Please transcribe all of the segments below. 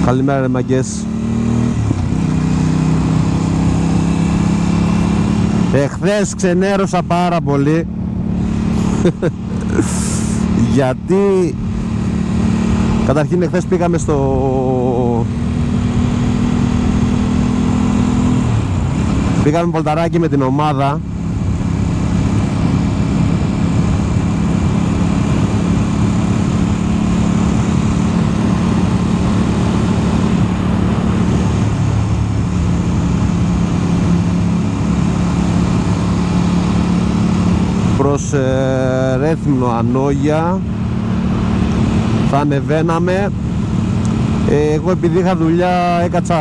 Καλημέρα ρε μαγκές. Εχθές ξενέρωσα πάρα πολύ γιατί καταρχήν εχθές πήγαμε πήγαμε βολταράκι με την ομάδα. Προς Ρέθυμνο, Ανόγια θα ανεβαίναμε. Εγώ επειδή είχα δουλειά έκατσα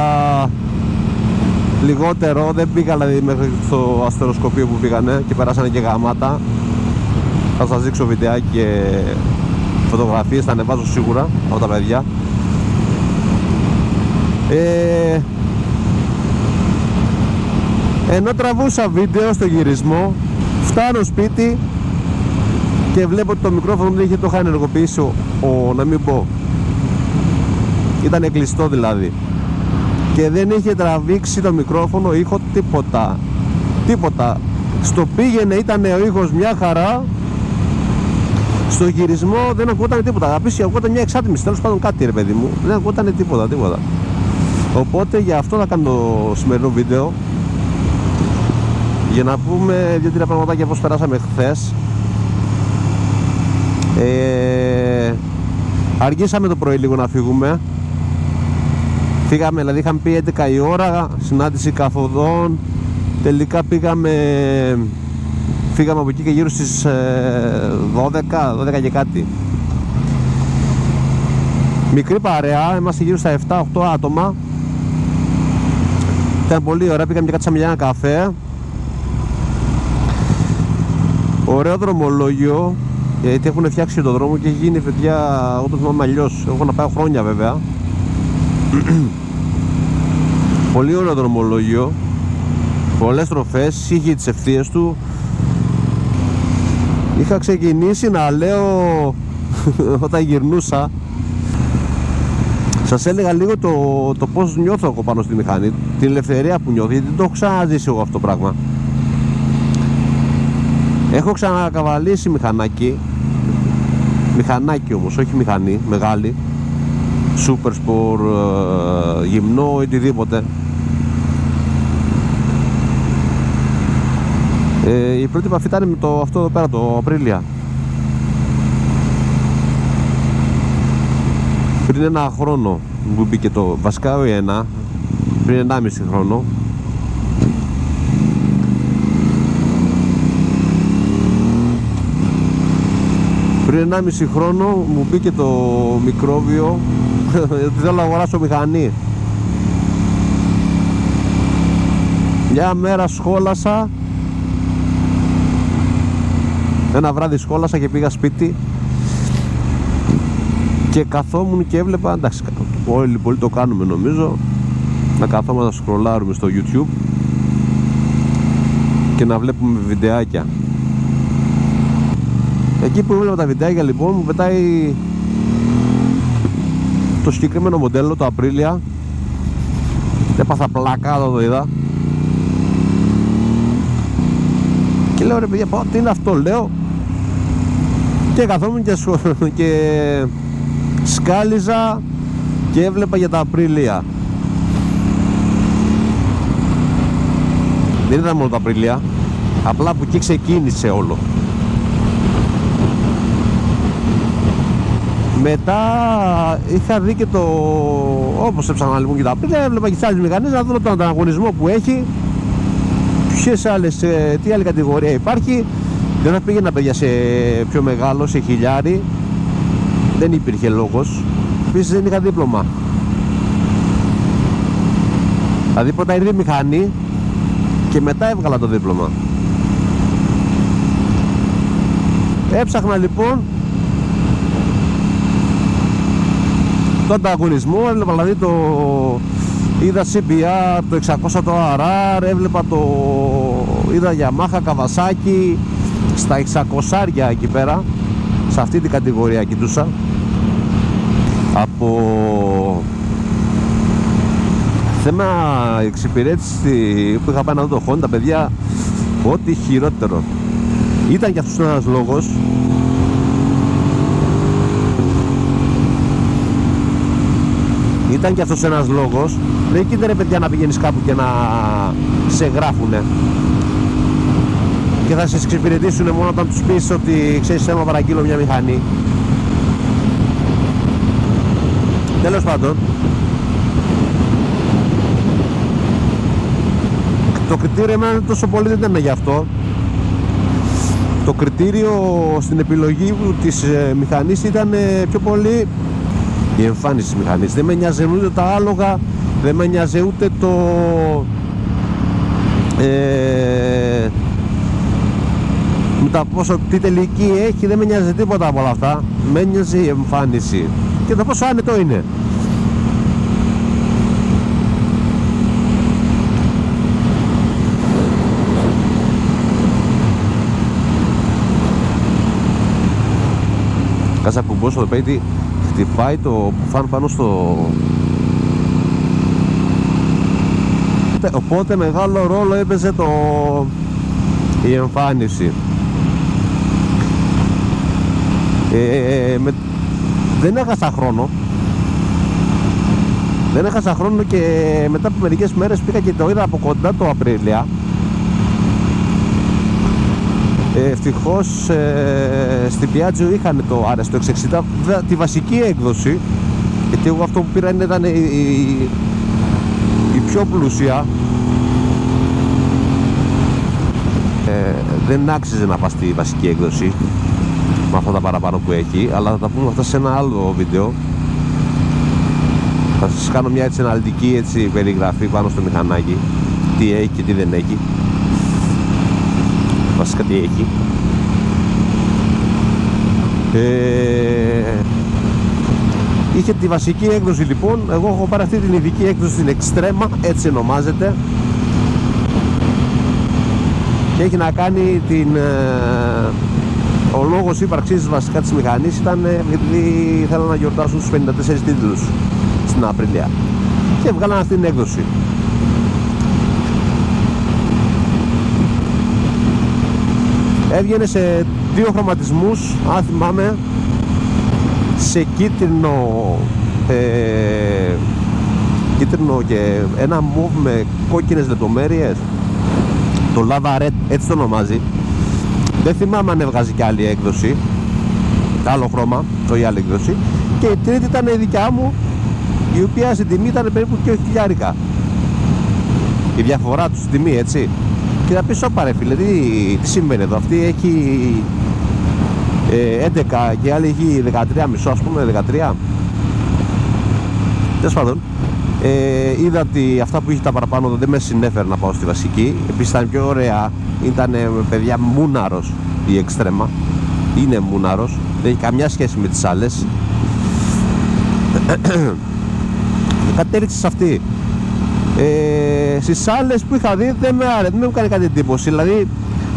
λιγότερο, δεν πήγα δηλαδή μέχρι στο αστεροσκοπείο που πήγανε και περάσανε και γαμάτα. Θα σας δείξω βιντεάκι και φωτογραφίες, θα ανεβάζω σίγουρα από τα παιδιά. Ενώ τραβούσα βίντεο στο γυρισμό, φτάνω σπίτι και βλέπω ότι το μικρόφωνο δεν το είχα ενεργοποιήσει να μην πω. Ήταν κλειστό δηλαδή. Και δεν είχε τραβήξει το μικρόφωνο ήχο τίποτα. Τίποτα. Στο πήγαινε ήταν ο ήχος μια χαρά. Στο γυρισμό δεν ακούγονταν τίποτα. Επίσης ακούγονταν μια εξάτμιση, τέλος πάντων κάτι ρε παιδί μου. Δεν ακούγονταν τίποτα. Οπότε για αυτό θα κάνω το σημερινό βίντεο. Για να πούμε 2-3 πραγματάκια πώς περάσαμε χθες. Αργήσαμε το πρωί λίγο να φύγουμε. Φύγαμε, δηλαδή είχαμε πει 11 η ώρα, συνάντηση καθοδόν. Τελικά φύγαμε από εκεί και γύρω στις 12 και κάτι. Μικρή παρέα, είμαστε γύρω στα 7-8 άτομα. Ήταν πολύ ωραία, πήγαμε και κάτσαμε για ένα καφέ. Ωραίο δρομολόγιο, γιατί έχουν φτιάξει το δρόμο και έχει γίνει παιδιά, εγώ το θυμάμαι αλλιώς. Έχω να πάω χρόνια βέβαια. Πολύ ωραίο δρομολόγιο, πολλές τροφές, είχε τις ευθείες του. Είχα ξεκινήσει να λέω όταν γυρνούσα, σας έλεγα λίγο το πώς νιώθω εγώ πάνω στη μηχανή, την ελευθερία που νιώθω, γιατί δεν το έχω ξαναζήσει εγώ αυτό το πράγμα. Έχω ξανακαβαλήσει μηχανάκι όμως, όχι μηχανή, μεγάλη, Super Sport, γυμνό, οτιδήποτε. Η πρώτη επαφή ήταν με αυτό εδώ πέρα, το Απρίλια. Πριν ένα χρόνο που μπήκε βασικά όχι ένα, πριν 1,5 χρόνο. Πριν 1,5 χρόνο μου μπήκε το μικρόβιο ότι θέλω να αγοράσω μηχανή. Μια μέρα σχόλασα, ένα βράδυ σχόλασα και πήγα σπίτι και καθόμουν και έβλεπα, εντάξει όλοι πολύ το κάνουμε νομίζω, να καθόμαστε να σκρολάρουμε στο YouTube και να βλέπουμε βιντεάκια. Εκεί που βλέπω τα βιντεάκια λοιπόν μου πετάει το συγκεκριμένο μοντέλο, το Απρίλια. Έπαθα πλάκα όταν το είδα και λέω ρε παιδιά, τι είναι αυτό, λέω, και καθόμουν και σκάλιζα και έβλεπα για τα Απρίλια. Δεν ήταν μόνο τα Απρίλια, απλά από εκεί ξεκίνησε όλο. Μετά είχα δει και όπως έψαχνα λοιπόν και τα Απρίλια, έβλεπα και τις άλλες μηχανές να δω τον ανταγωνισμό που έχει, τι άλλη κατηγορία υπάρχει. Δεν θα πήγαινα παιδιά σε πιο μεγάλο, σε χιλιάρι, δεν υπήρχε λόγος. Επίσης δεν είχα δίπλωμα, δηλαδή πρώτα ήρθε η μηχανή και μετά έβγαλα το δίπλωμα. Έψαχνα λοιπόν τον ανταγωνισμό, έβλεπα δηλαδή είδα CBR, το 600 το RR, είδα Yamaha, Kawasaki, στα 600 εκεί πέρα, σε αυτή την κατηγορία κοιτούσα. Από Θέμα εξυπηρέτηση που είχα πάει να δω το Honda, παιδιά, ό,τι χειρότερο. Ήταν και αυτός ένας λόγος. Ήταν και αυτός ένας λόγος. Δεν γίνεται, ρε παιδιά, να πηγαίνεις κάπου και να σε γράφουνε και θα σε εξυπηρετήσουν μόνο όταν τους πεις ότι ξέρεις, θέλω να παραγγείλω μια μηχανή. Τέλος πάντων, το κριτήριο εμένα τόσο πολύ δεν ήταν γι' αυτό. Το κριτήριο στην επιλογή της μηχανής ήταν πιο πολύ η εμφάνιση της μηχανής. Δεν με νοιάζει ούτε τα άλογα, δεν με νοιάζει ούτε τι τελική έχει, δεν με νοιάζει τίποτα από όλα αυτά. Με νοιάζει η εμφάνιση και το πόσο άνετο είναι. Κάτσα που μπω στο πέιτι, χτυπάει το φαν πάνω στο... Οπότε μεγάλο ρόλο έπαιζε η εμφάνιση. Δεν έχασα χρόνο. Και μετά από μερικές μέρες πήγα και το είδα από κοντά το Απρίλια. Ευτυχώς στην Piaggio είχαν το RS το 660, τη βασική έκδοση, γιατί εγώ αυτό που πήρα ήταν η πιο πλούσια. Δεν άξιζε να πας στη βασική έκδοση με αυτά τα παραπάνω που έχει, αλλά θα τα πούμε αυτά σε ένα άλλο βίντεο. Θα σας κάνω μια έτσι αναλυτική περιγραφή πάνω στο μηχανάκι, τι έχει και τι δεν έχει. Βασικά τι έχει. Είχε τη βασική έκδοση λοιπόν. Εγώ έχω πάρει αυτή την ειδική έκδοση, την Extrema, έτσι ονομάζεται, και έχει να κάνει ο λόγος ύπαρξης βασικά της μηχανής ήταν γιατί θέλανε να γιορτάσουν τους 54 τίτλους στην Απρίλια και βγάλαν αυτή την έκδοση. Έβγαινε σε δύο χρωματισμούς, αν θυμάμαι, σε κίτρινο και ένα μοβ με κόκκινες λεπτομέρειες, το Lava Red, έτσι το ονομάζει. Δεν θυμάμαι αν έβγαζε και άλλη έκδοση, άλλο χρώμα, το η άλλη έκδοση. Και η τρίτη ήταν η δικιά μου, η οποία στην τιμή ήταν περίπου 2.000. Η διαφορά του στην τιμή, έτσι. Και θα πεις, όπα ρε φίλε, τι συμβαίνει εδώ, αυτή έχει 11 και άλλη έχει 13,5, ας πούμε, 13. Τέλος πάντων, είδα ότι αυτά που είχε τα παραπάνω δεν με συνέφερε να πάω στη βασική. Επίσης ήταν πιο ωραία, ήταν παιδιά μούναρος η Extrema, είναι μούναρος, δεν έχει καμιά σχέση με τις άλλες. Κατέληξε σε αυτή. Στις άλλες που είχα δει δεν μου έκανε κάτι εντύπωση. Δηλαδή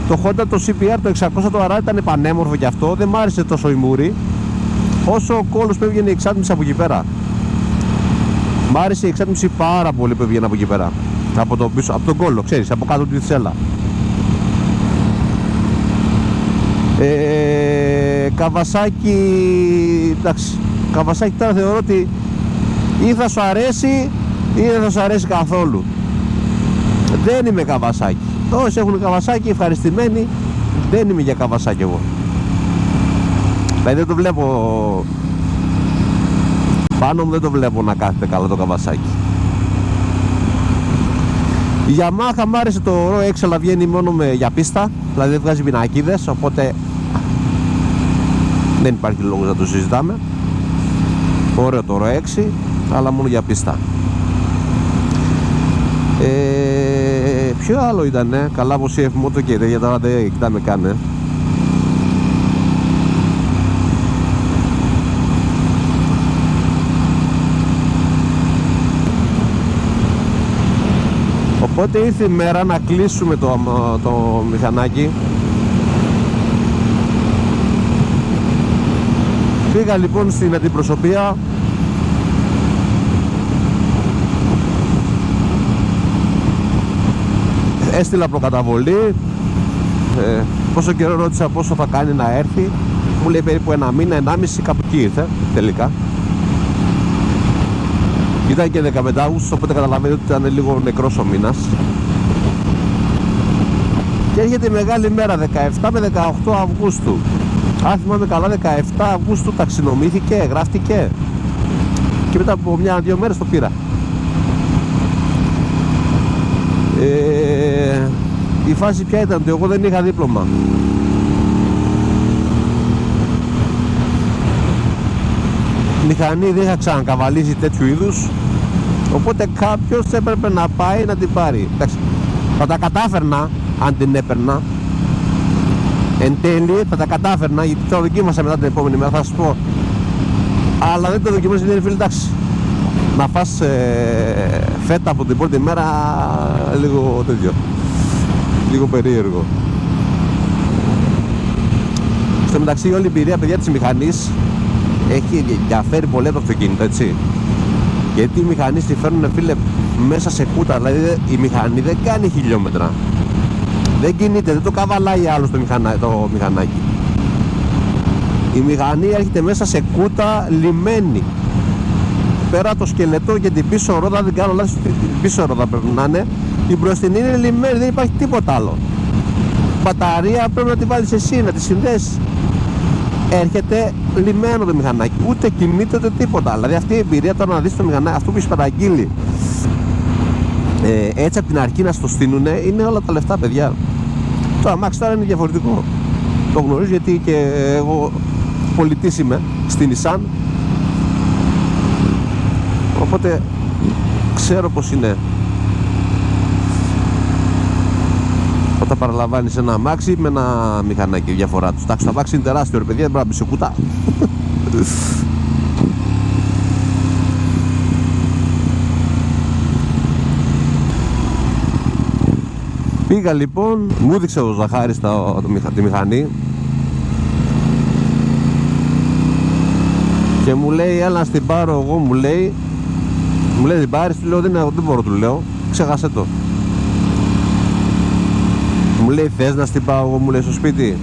το Honda, το CPR, το 600, το RR ήταν πανέμορφο και αυτό. Δεν μ' άρεσε τόσο η μούρη όσο ο κόλλος που έβγαινε η εξάτμιση από εκεί πέρα. Μ' άρεσε η εξάτμιση πάρα πολύ που έβγαινε από εκεί πέρα, από τον πίσω, από τον κόλλο, ξέρεις, από κάτω τη τσέλα. Kawasaki, εντάξει, Kawasaki τώρα θεωρώ ότι ή θα σου αρέσει ή δεν θα σου αρέσει καθόλου. Δεν είμαι Kawasaki. Όσοι έχουν Kawasaki ευχαριστημένοι, δεν είμαι για Kawasaki εγώ. Δηλαδή δεν το βλέπω πάνω μου, δεν το βλέπω να κάθεται καλά το Kawasaki. Η Yamaha μ' άρεσε το Ro 6, αλλά βγαίνει μόνο για πίστα, δηλαδή δεν βγάζει πινακίδες, οπότε δεν υπάρχει λόγος να το συζητάμε. Ωραίο το Ro 6, αλλά μόνο για πίστα. Ποιο άλλο ήτανε, καλά από CF Moto και για τώρα δεν κοιτάμε καν. Οπότε ήρθε η μέρα να κλείσουμε το μηχανάκι. Πήγα λοιπόν στην αντιπροσωπεία Έστειλα προκαταβολή. Πόσο καιρό ρώτησα πόσο θα κάνει να έρθει. Μου λέει περίπου 1 μήνα, 1,5, κάπου εκεί ήρθε τελικά. Ήταν και 15 Αύγουστο, οπότε καταλαβαίνετε ότι ήταν λίγο νεκρός ο μήνας. Και έρχεται η μεγάλη μέρα, 17 με 18 Αυγούστου. Αν θυμάμαι καλά, 17 Αυγούστου ταξινομήθηκε, γράφτηκε. Και μετά από 1-2 μέρες το πήρα. Η φάση ποια ήταν, ότι εγώ δεν είχα δίπλωμα. Μηχανή δεν είχα ξανακαβαλήσει τέτοιου είδους, οπότε κάποιος έπρεπε να πάει να την πάρει. Εντάξει, θα τα κατάφερνα αν την έπαιρνα. Εν τέλει θα τα κατάφερνα, γιατί το δοκίμασα μετά την επόμενη μέρα, θα σας πω. Αλλά δεν το δοκίμασα, γιατί φίλοι, εντάξει, να φας φέτα από την πρώτη μέρα, λίγο τέτοιο, λίγο περίεργο. Στο μεταξύ, όλη η εμπειρία, παιδιά, της μηχανής έχει διαφέρει πολύ από το αυτοκίνητο, έτσι. Γιατί οι μηχανές τη φέρνουν, φίλε, μέσα σε κούτα. Δηλαδή η μηχανή δεν κάνει χιλιόμετρα. Δεν κινείται, δεν το καβαλάει άλλο το μηχανάκι. Η μηχανή έρχεται μέσα σε κούτα λιμένη. Πέρα το σκελετό και την πίσω ρόδα, δεν κάνω λάθος, την πίσω ρόδα πρέπει να είναι. Η μπροστινή είναι λιμένη, δεν υπάρχει τίποτα άλλο. Μπαταρία πρέπει να τη βάλεις εσύ, να τη συνδέσεις. Έρχεται λιμένο το μηχανάκι, ούτε κινείται ούτε τίποτα. Δηλαδή αυτή η εμπειρία, τώρα να δεις το μηχανάκι, αυτό που έχεις παραγγείλει, έτσι από την αρχή να στο στείνουνε, είναι όλα τα λεφτά, παιδιά. Το αμάξι τώρα είναι διαφορετικό. Το γνωρίζω, γιατί και εγώ πολιτής είμαι στην Nissan, οπότε ξέρω πως είναι όταν παραλαμβάνεις ένα αμάξι με ένα μηχανάκι, διαφορά τους. Εντάξει, το αμάξι είναι τεράστιο, ρε παιδιά, δεν πρέπει να μπει σε κουτά. Πήγα λοιπόν, μου έδειξε ο Ζαχάρης τη μηχανή και μου λέει, έλα να στην πάρω εγώ, μου λέει την πάρεις, του λέω δεν μπορώ, του λέω, ξέχασε το. Μου λέει, θες να στην πάω εγώ, μου λέει, στο σπίτι.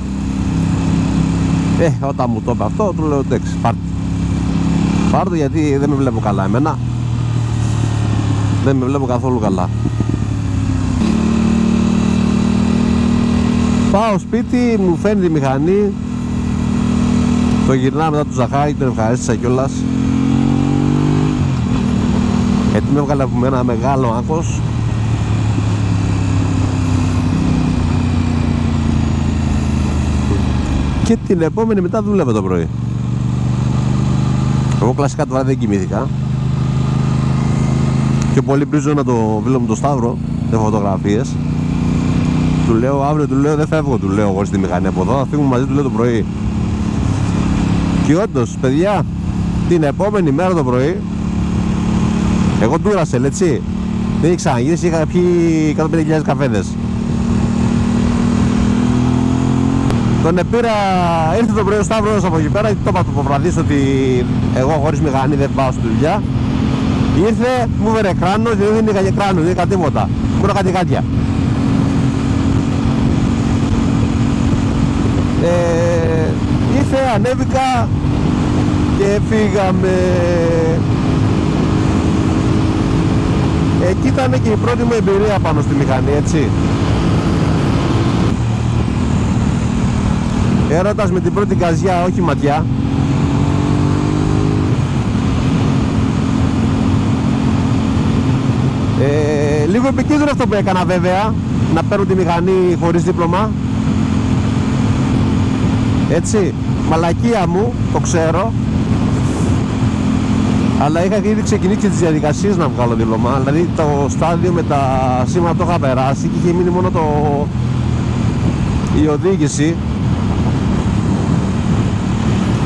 Όταν μου το είπε αυτό, του λέω, εντάξει, πάρ' το, γιατί δεν με βλέπω καλά εμένα. Δεν με βλέπω καθόλου καλά. Πάω σπίτι, μου φέρνει τη μηχανή. Το γυρνάω μετά του Ζαχάρη, τον ευχαρίστησα κιόλας, γιατί με έβγαλε από ένα μεγάλο άγχος. Και την επόμενη μετά δούλευε το πρωί. Εγώ κλασικά το βράδυ δεν κοιμήθηκα. Και πολύ πρίζω να το φίλο μου το Σταύρο, δεν φωτογραφίες. Του λέω αύριο, του λέω δεν φεύγω, του λέω εγώ στη μηχανή από εδώ, θα φύγουμε μαζί, του λέω το πρωί. Και όντως, παιδιά, την επόμενη μέρα το πρωί, εγώ ντούρασε, έτσι. Δεν είχε ξαναγυρίσει, είχα πιει 105.000 καφέδες. Τον πήρα, ήρθε το πρωί ο Σταύρος από εκεί πέρα, το είπα το βραδύς ότι εγώ χωρίς μηχανή δεν πάω στη δουλειά. Ήρθε, μου έφερε κράνο και δεν είχα και κράνο, δεν είχα τίποτα. Κούρα κάτι γάτια. Ήρθε, ανέβηκα και φύγαμε. Εκεί ήταν και η πρώτη μου εμπειρία πάνω στη μηχανή, έτσι. Έρωτας με την πρώτη γκαζιά, όχι ματιά. Λίγο επικίνδυνο αυτό που έκανα, βέβαια, να παίρνω τη μηχανή χωρίς δίπλωμα. Έτσι, μαλακία μου, το ξέρω. Αλλά είχα ήδη ξεκινήσει τις διαδικασίες να βγάλω δίπλωμα. Δηλαδή το στάδιο με τα σήματα το είχα περάσει και είχε μείνει μόνο η οδήγηση.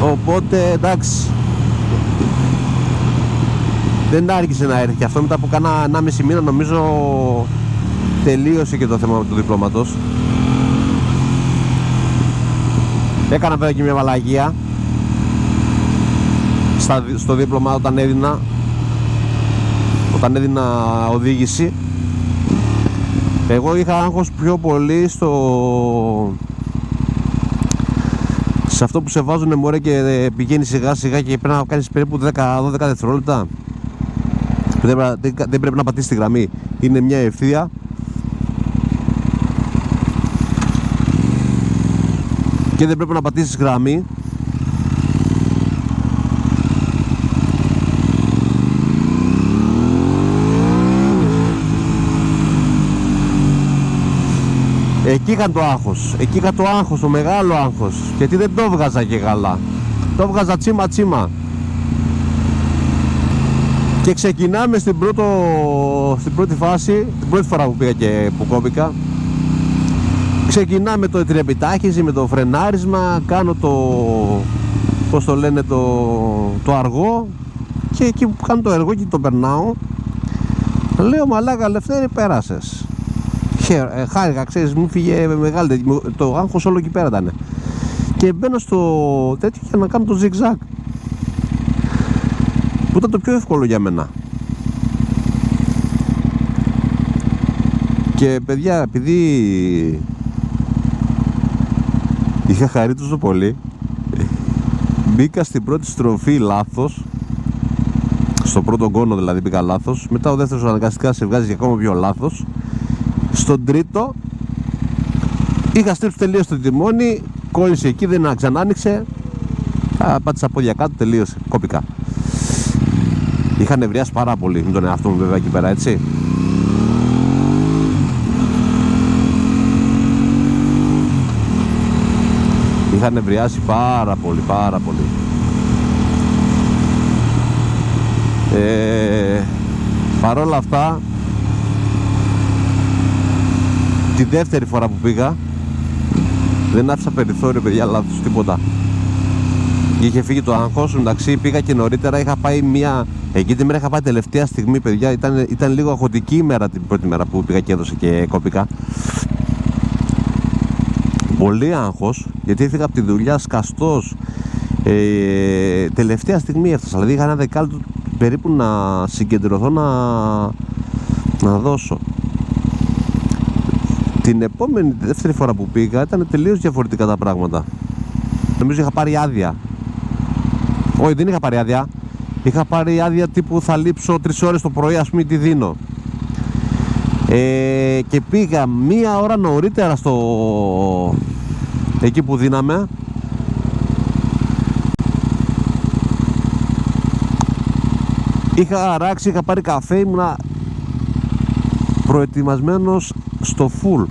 Οπότε εντάξει, δεν άργησε να έρθει. Και αυτό μετά από κάνα 1,5 μήνα νομίζω τελείωσε και το θέμα του διπλώματος. Έκανα βέβαια και μια μαλαγία στο δίπλωμα όταν έδινα οδήγηση. Εγώ είχα άγχος πιο πολύ σε αυτό που σε βάζουνε μωρέ και πηγαίνει σιγά σιγά και πρέπει να κάνεις περίπου 10-12 δευτερόλεπτα. Δεν πρέπει να πατήσεις τη γραμμή. Είναι μια ευθεία. Και δεν πρέπει να πατήσεις γραμμή. Εκεί είχα το άγχος. Εκεί είχα το άγχος, το μεγάλο άγχος. Γιατί δεν το έβγαζα και καλά. Το έβγαζα τσίμα τσίμα. Και ξεκινάμε στην πρώτη φάση, την πρώτη φορά που πήγα και που κόπηκα. Ξεκινάμε την επιτάχυνση με το φρενάρισμα, κάνω πώς το λένε, το αργό. Και εκεί που κάνω το αργό και το περνάω, λέω μαλάκα Λευτέρη, πέρασες. Χάρηκα, ξέρεις, μου φύγε μεγάλη, το άγχος όλο εκεί πέρα ήταν. Και μπαίνω στο τέτοιο για να κάνω το zigzag, που ήταν το πιο εύκολο για μένα. Και παιδιά, επειδή είχα χαρεί τόσο πολύ, μπήκα στην πρώτη στροφή λάθος, στο πρώτο κόνο δηλαδή μπήκα λάθος. Μετά ο δεύτερος αναγκαστικά σε βγάζει και ακόμα πιο λάθος. Στον τρίτο είχα στρίψει τελείως το τιμόνι, κόλλησε εκεί, δεν ξανά άνοιξε. Πάτησα πόδια κάτω, τελείωσε, κόπηκα. Είχα νευριάσει πάρα πολύ με τον εαυτό μου βέβαια εκεί πέρα, έτσι. Είχα νευριάσει πάρα πολύ, πάρα πολύ. Παρόλα αυτά, τη δεύτερη φορά που πήγα δεν άφησα περιθώριο, παιδιά, λάθος, τίποτα. Είχε φύγει το άγχος, εντάξει, πήγα και νωρίτερα, είχα πάει εκεί τη μέρα είχα πάει τελευταία στιγμή, παιδιά, ήταν λίγο αγχωτική ημέρα την πρώτη μέρα που πήγα και έδωσε και κόπηκα. Πολύ άγχος, γιατί έφυγα από τη δουλειά σκαστός, τελευταία στιγμή έφτασα, δηλαδή είχα ένα δεκάλεπτο περίπου να συγκεντρωθώ να δώσω. Την επόμενη δεύτερη φορά που πήγα ήταν τελείως διαφορετικά τα πράγματα. Νομίζω είχα πάρει άδεια. Όχι, δεν είχα πάρει άδεια. Είχα πάρει άδεια τύπου θα λείψω 3 ώρες το πρωί, ας πούμε, τι δίνω. Και πήγα 1 ώρα νωρίτερα εκεί που δίναμε. Είχα αράξει, είχα πάρει καφέ, ήμουνα προετοιμασμένος στο full.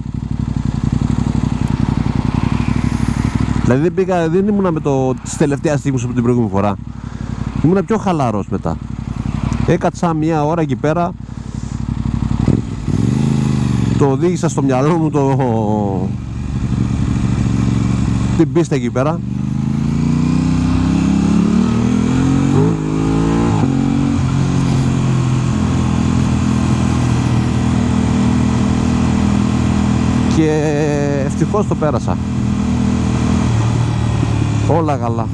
Δηλαδή δεν ήμουνα με της τελευταίας στιγμής από την προηγούμενη φορά. Ήμουνα πιο χαλαρός μετά. Έκατσα 1 ώρα εκεί πέρα. Το οδήγησα στο μυαλό μου την πίστα εκεί πέρα. Και ευτυχώς το πέρασα. Όλα καλά.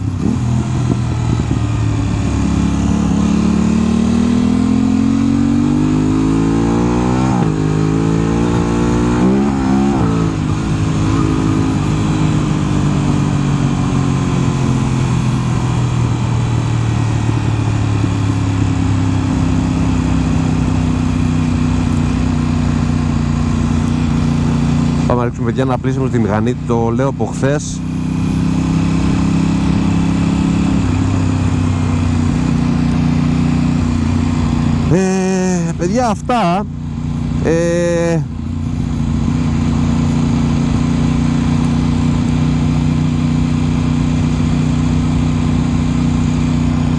Πάμε να ρίξουμε, παιδιά, ένα πλήσιμο στη μηχανή, το λέω από χθες. Παιδιά, αυτά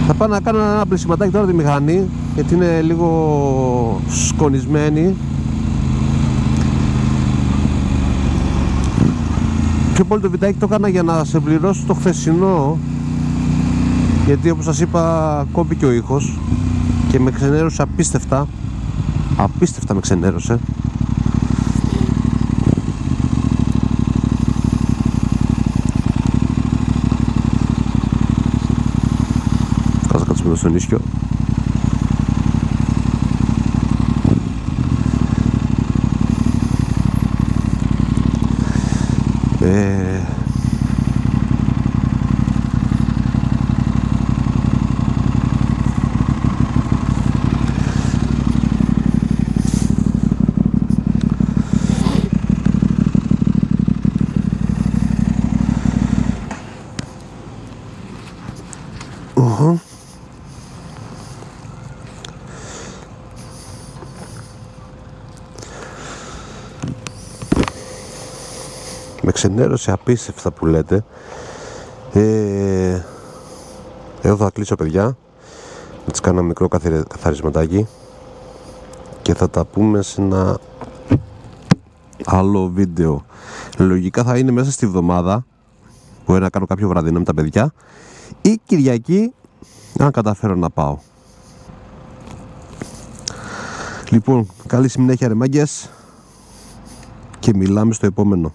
θα πάω να κάνω ένα πλησιματάκι τώρα τη μηχανή, γιατί είναι λίγο σκονισμένη. Πιο πολύ το βιντεάκι το έκανα για να σε πληρώσω το χθεσινό, γιατί όπως σας είπα κόπηκε ο ήχος και με ξενέρωσε απίστευτα. Απίστευτα με ξενέρωσε. Κάτσουμε εδώ στον ίσιο. Με ξενέρωσε απίστευτα που λέτε. Εδώ θα κλείσω, παιδιά. Να τις κάνω ένα μικρό καθαρισματάκι και θα τα πούμε σε ένα άλλο βίντεο. Λογικά θα είναι μέσα στη βδομάδα. Μπορεί να κάνω κάποιο βραδινό με τα παιδιά ή Κυριακή, αν καταφέρω να πάω. Λοιπόν, καλή συνέχεια ρε μάγκες και μιλάμε στο επόμενο.